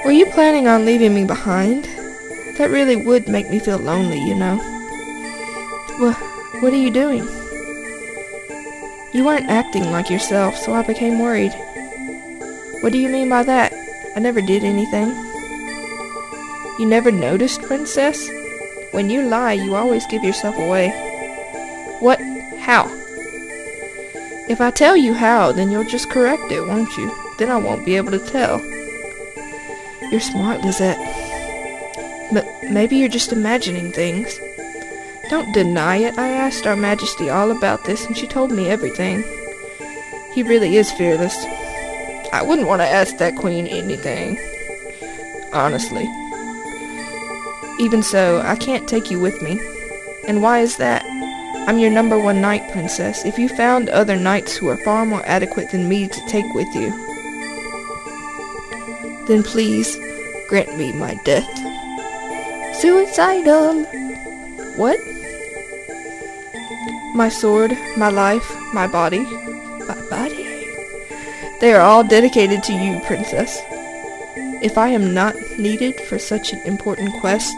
Were you planning on leaving me behind? That really would make me feel lonely, you know. What are you doing? You weren't acting like yourself, so I became worried. What do you mean by that? I never did anything. You never noticed, Princess? When you lie, you always give yourself away. What? How? If I tell you how, then you'll just correct it, won't you? Then I won't be able to tell. You're smart, Lisette. But maybe you're just imagining things. Don't deny it. I asked Our Majesty all about this, and she told me everything. He really is fearless. I wouldn't want to ask that queen anything. Honestly. Even so, I can't take you with me. And why is that? I'm your #1 knight, Princess. If you found other knights who are far more adequate than me to take with you, then please grant me my death. Suicidal! What? My sword, my life, my body. My body? They are all dedicated to you, Princess. If I am not needed for such an important quest,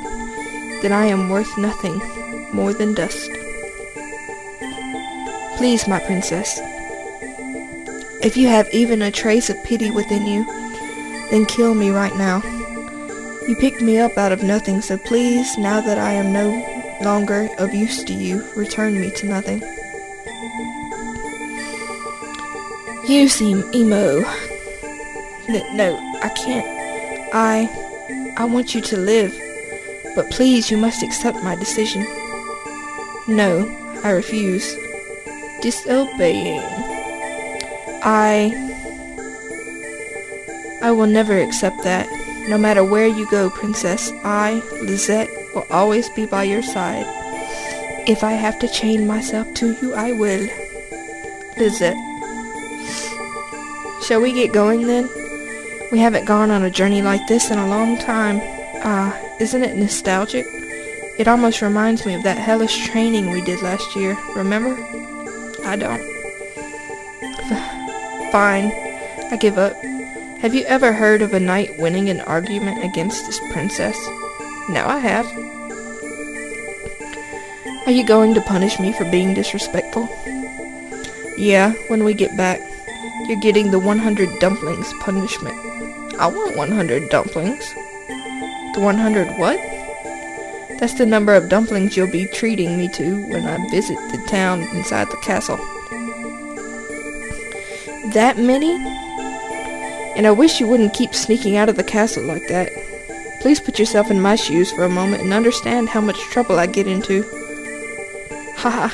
then I am worth nothing more than dust. Please, my princess, if you have even a trace of pity within you, then kill me right now. You picked me up out of nothing, so please, now that I am no longer of use to you, return me to nothing. You seem emo. No, I can't. I want you to live, but please, you must accept my decision. No, I refuse. Disobeying. I will never accept that. No matter where you go, Princess, I, Lisette, will always be by your side. If I have to chain myself to you, I will. Lisette. Shall we get going then? We haven't gone on a journey like this in a long time. Isn't it nostalgic? It almost reminds me of that hellish training we did last year, remember? I don't. Fine. I give up. Have you ever heard of a knight winning an argument against his princess? Now I have. Are you going to punish me for being disrespectful? Yeah, when we get back. You're getting the 100 dumplings punishment. I want 100 dumplings. The 100 what? That's the number of dumplings you'll be treating me to when I visit the town inside the castle. That many? And I wish you wouldn't keep sneaking out of the castle like that. Please put yourself in my shoes for a moment and understand how much trouble I get into. Haha.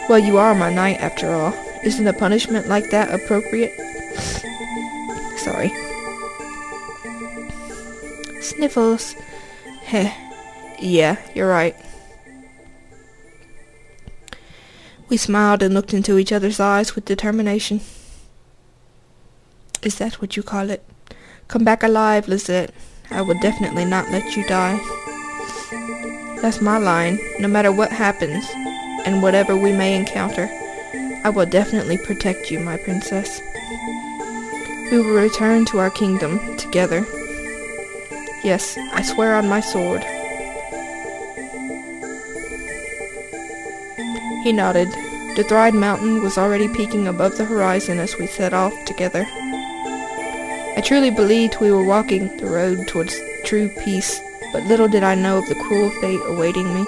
Well, you are my knight after all. Isn't a punishment like that appropriate? Sorry. Sniffles. Heh. Yeah, you're right. We smiled and looked into each other's eyes with determination. Is that what you call it? Come back alive, Lisette. I will definitely not let you die. That's my line. No matter what happens, and whatever we may encounter, I will definitely protect you, my princess. We will return to our kingdom together. Yes, I swear on my sword. He nodded. The Thride Mountain was already peaking above the horizon as we set off together. I truly believed we were walking the road towards true peace, but little did I know of the cruel fate awaiting me.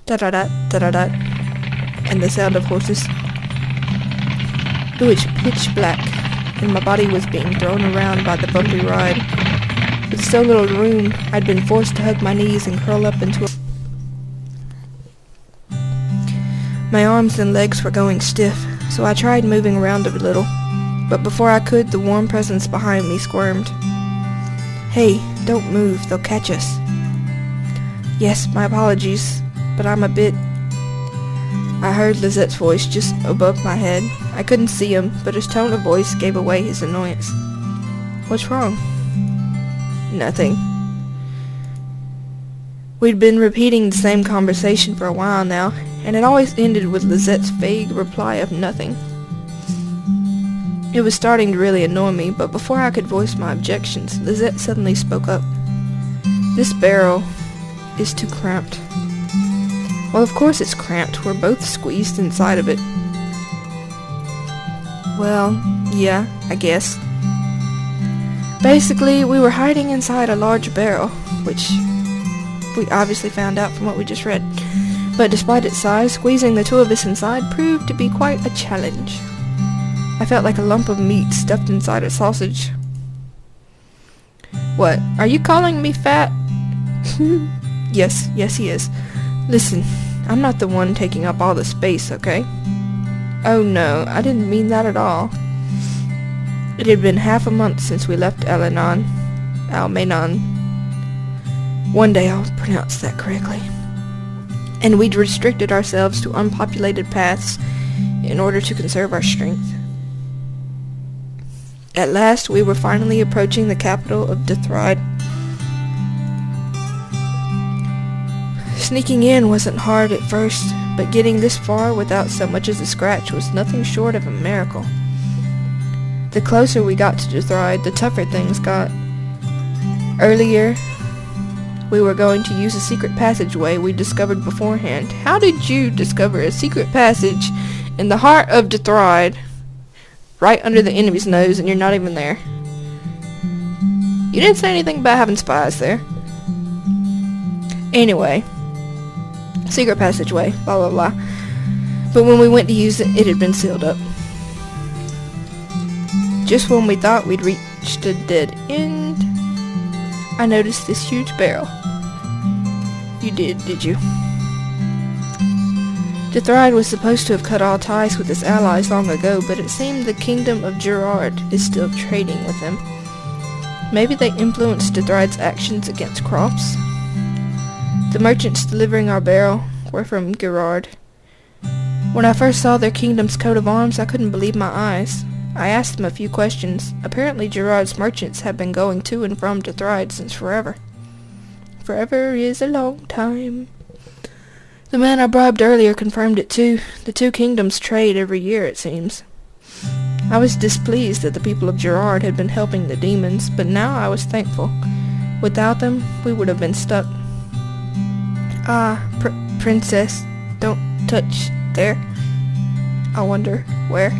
Da-da-da, da-da-da, and the sound of horses. It was pitch black, and my body was being thrown around by the bumpy ride. With so little room, I'd been forced to hug my knees and curl up into a... My arms and legs were going stiff, so I tried moving around a little, but before I could, the warm presence behind me squirmed. Hey, don't move, they'll catch us. Yes, my apologies, but I'm a bit... I heard Lisette's voice just above my head. I couldn't see him, but his tone of voice gave away his annoyance. What's wrong? Nothing. We'd been repeating the same conversation for a while now, and it always ended with Lizette's vague reply of nothing. It was starting to really annoy me, but before I could voice my objections, Lizette suddenly spoke up. "This barrel is too cramped." "Well, of course it's cramped. We're both squeezed inside of it." "Well, yeah, I guess." Basically, we were hiding inside a large barrel, which we obviously found out from what we just read. But despite its size, squeezing the two of us inside proved to be quite a challenge. I felt like a lump of meat stuffed inside a sausage. "What, are you calling me fat?" Yes, he is. "Listen, I'm not the one taking up all the space, okay?" "Oh no, I didn't mean that at all." It had been half a month since we left Almanon. One day I'll pronounce that correctly. And we'd restricted ourselves to unpopulated paths in order to conserve our strength. At last, we were finally approaching the capital of Dethride. Sneaking in wasn't hard at first, but getting this far without so much as a scratch was nothing short of a miracle. The closer we got to Dethride, the tougher things got. Earlier, we were going to use a secret passageway we discovered beforehand. How did you discover a secret passage in the heart of Dethride, right under the enemy's nose, and you're not even there? You didn't say anything about having spies there. Anyway, secret passageway, blah blah blah. But when we went to use it, it had been sealed up. Just when we thought we'd reached a dead end, I noticed this huge barrel. You did you? Dethride was supposed to have cut all ties with its allies long ago, but it seemed the kingdom of Gerard is still trading with them. Maybe they influenced Dethride's actions against crops? The merchants delivering our barrel were from Gerard. When I first saw their kingdom's coat of arms, I couldn't believe my eyes. I asked them a few questions. Apparently Gerard's merchants have been going to and from Dethride since forever. Forever is a long time. The man I bribed earlier confirmed it too. The two kingdoms trade every year, it seems. I was displeased that the people of Gerard had been helping the demons, but now I was thankful. Without them, we would have been stuck. Princess, don't touch there. I wonder where.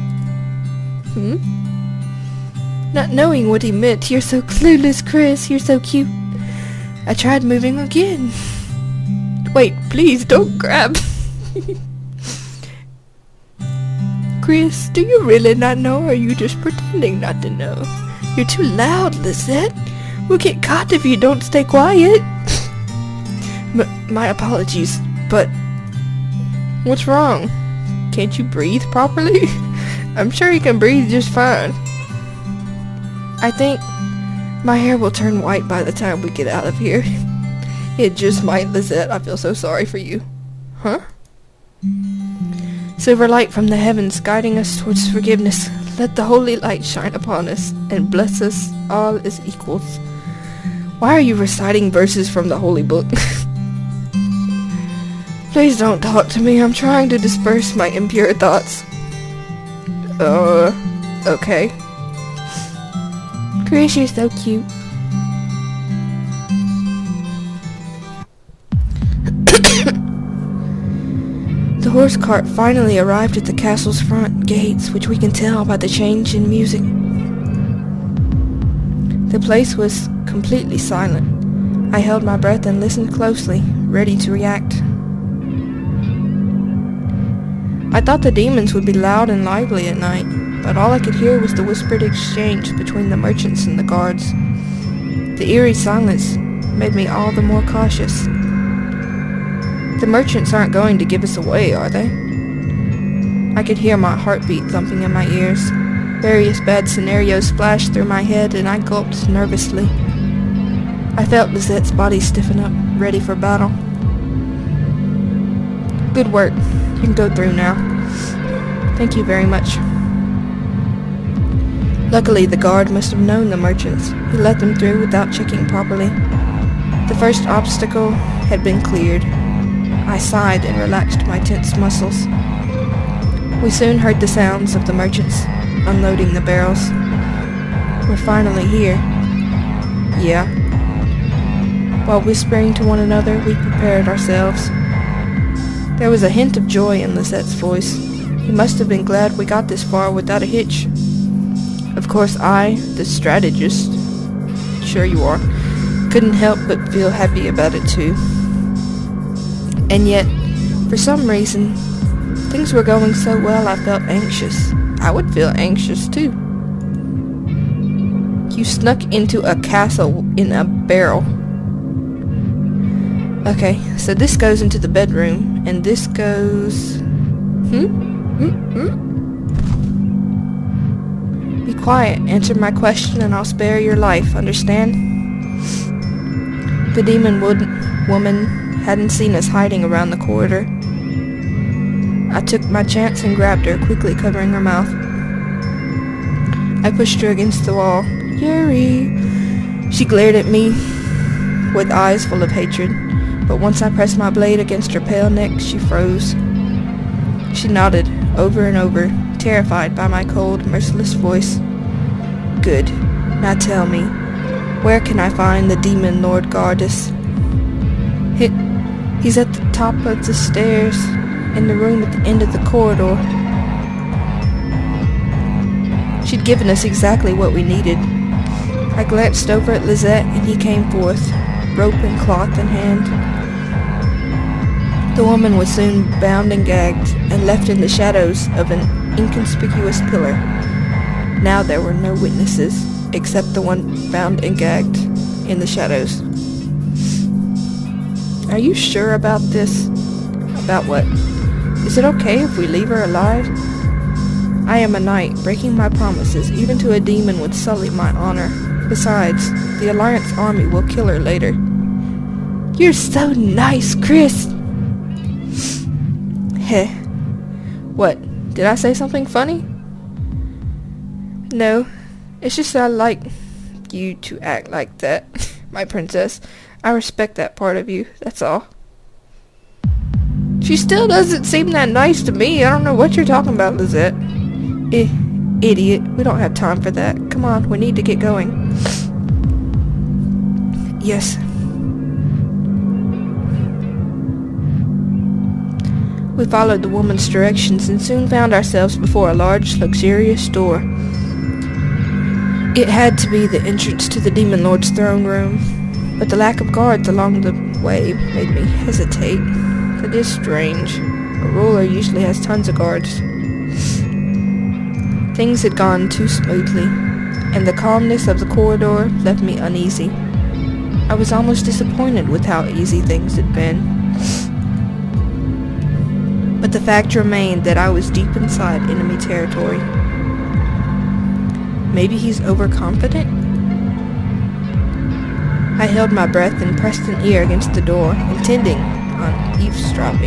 Not knowing what he meant. "You're so clueless, Chris. You're so cute." I tried moving again. "Wait, please don't grab." "Chris, do you really not know, or are you just pretending not to know? You're too loud, Lisette. We'll get caught if you don't stay quiet." My apologies, but what's wrong? Can't you breathe properly? I'm sure you can breathe just fine. I think my hair will turn white by the time we get out of here. It just might, Lisette. I feel so sorry for you. Huh? Silver light from the heavens guiding us towards forgiveness. Let the holy light shine upon us and bless us all as equals. Why are you reciting verses from the holy book? Please don't talk to me. I'm trying to disperse my impure thoughts. Okay. Chris, you're so cute. The horse cart finally arrived at the castle's front gates, which we can tell by the change in music. The place was completely silent. I held my breath and listened closely, ready to react. I thought the demons would be loud and lively at night, but all I could hear was the whispered exchange between the merchants and the guards. The eerie silence made me all the more cautious. The merchants aren't going to give us away, are they? I could hear my heartbeat thumping in my ears. Various bad scenarios flashed through my head, and I gulped nervously. I felt Lizette's body stiffen up, ready for battle. Good work. You can go through now. Thank you very much. Luckily, the guard must have known the merchants. He let them through without checking properly. The first obstacle had been cleared. I sighed and relaxed my tense muscles. We soon heard the sounds of the merchants unloading the barrels. We're finally here. Yeah. While whispering to one another, we prepared ourselves. There was a hint of joy in Lizette's voice. He must have been glad we got this far without a hitch. Of course I, the strategist, sure you are, couldn't help but feel happy about it too. And yet, for some reason, things were going so well I felt anxious. I would feel anxious too. You snuck into a castle in a barrel. Okay, so this goes into the bedroom, and this goes... Be quiet, answer my question, and I'll spare your life, understand? The demon woman hadn't seen us hiding around the corridor. I took my chance and grabbed her, quickly covering her mouth. I pushed her against the wall. Yuri! She glared at me with eyes full of hatred, but once I pressed my blade against her pale neck, she froze. She nodded over and over, terrified by my cold, merciless voice. Good. Now tell me, where can I find the demon Lord Gardus? He's at the top of the stairs, in the room at the end of the corridor. She'd given us exactly what we needed. I glanced over at Lisette, and he came forth, rope and cloth in hand. The woman was soon bound and gagged, and left in the shadows of an inconspicuous pillar. Now there were no witnesses, except the one bound and gagged in the shadows. Are you sure about this? About what? Is it okay if we leave her alive? I am a knight. Breaking my promises, even to a demon, would sully my honor. Besides, the Alliance army will kill her later. You're so nice, Chris! Heh. What? Did I say something funny? No. It's just that I like you to act like that, my princess. I respect that part of you, that's all. She still doesn't seem that nice to me. I don't know what you're talking about, Lisette. Idiot. We don't have time for that. Come on, we need to get going. Yes. We followed the woman's directions and soon found ourselves before a large, luxurious door. It had to be the entrance to the Demon Lord's throne room, but the lack of guards along the way made me hesitate. That is strange. A ruler usually has tons of guards. Things had gone too smoothly, and the calmness of the corridor left me uneasy. I was almost disappointed with how easy things had been. But the fact remained that I was deep inside enemy territory. Maybe he's overconfident? I held my breath and pressed an ear against the door, intending on eavesdropping.